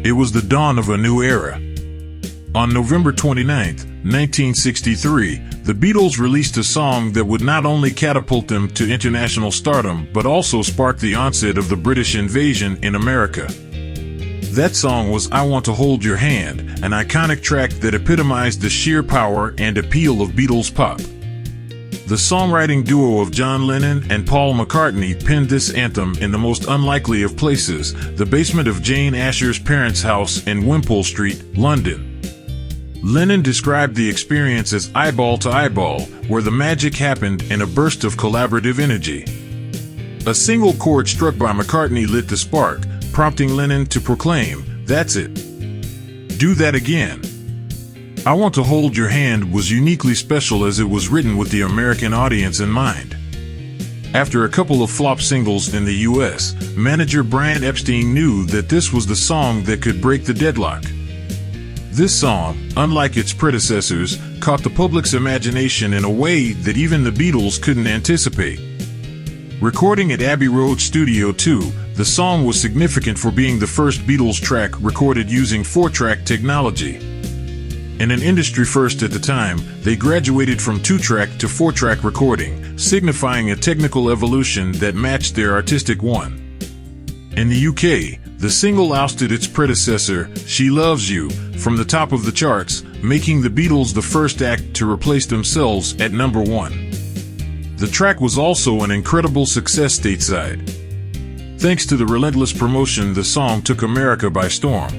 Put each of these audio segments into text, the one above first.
It was the dawn of a new era. On November 29, 1963, the Beatles released a song that would not only catapult them to international stardom, but also spark the onset of the British invasion in America. That song was I Want to Hold Your Hand, an iconic track that epitomized the sheer power and appeal of Beatles pop. The songwriting duo of John Lennon and Paul McCartney penned this anthem in the most unlikely of places, the basement of Jane Asher's parents' house in Wimpole Street, London. Lennon described the experience as eyeball to eyeball, where the magic happened in a burst of collaborative energy. A single chord struck by McCartney lit the spark, prompting Lennon to proclaim, "That's it. Do that again." I Want to Hold Your Hand was uniquely special as it was written with the American audience in mind. After a couple of flop singles in the US, manager Brian Epstein knew that this was the song that could break the deadlock. This song, unlike its predecessors, caught the public's imagination in a way that even the Beatles couldn't anticipate. Recording at Abbey Road Studio 2, the song was significant for being the first Beatles track recorded using 4-track technology. In an industry first at the time, they graduated from 2-track to 4-track recording, signifying a technical evolution that matched their artistic one. In the UK, the single ousted its predecessor, She Loves You, from the top of the charts, making the Beatles the first act to replace themselves at number 1. The track was also an incredible success stateside. Thanks to the relentless promotion, the song took America by storm.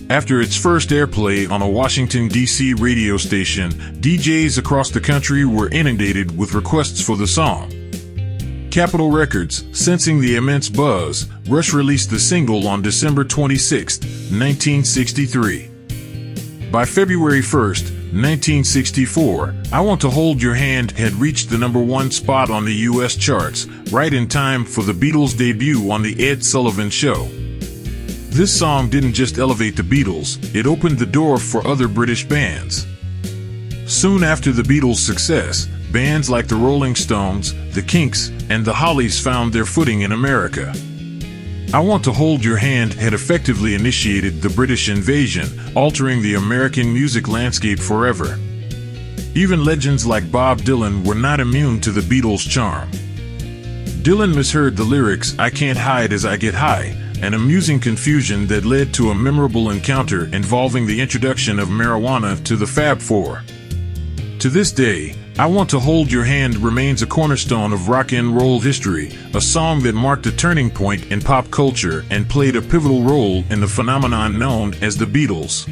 After its first airplay on a Washington, D.C. radio station, DJs across the country were inundated with requests for the song. Capitol Records, sensing the immense buzz, Rush released the single on December 26, 1963. By February 1, 1964, I Want to Hold Your Hand had reached the number 1 spot on the U.S. charts, right in time for the Beatles' debut on The Ed Sullivan Show. This song didn't just elevate the Beatles, it opened the door for other British bands. Soon after the Beatles' success, bands like the Rolling Stones, the Kinks, and the Hollies found their footing in America. I Want to Hold Your Hand had effectively initiated the British invasion, altering the American music landscape forever. Even legends like Bob Dylan were not immune to the Beatles' charm. Dylan misheard the lyrics, "I can't hide as I get high," an amusing confusion that led to a memorable encounter involving the introduction of marijuana to the Fab Four. To this day, I Want to Hold Your Hand remains a cornerstone of rock and roll history, a song that marked a turning point in pop culture and played a pivotal role in the phenomenon known as the Beatles.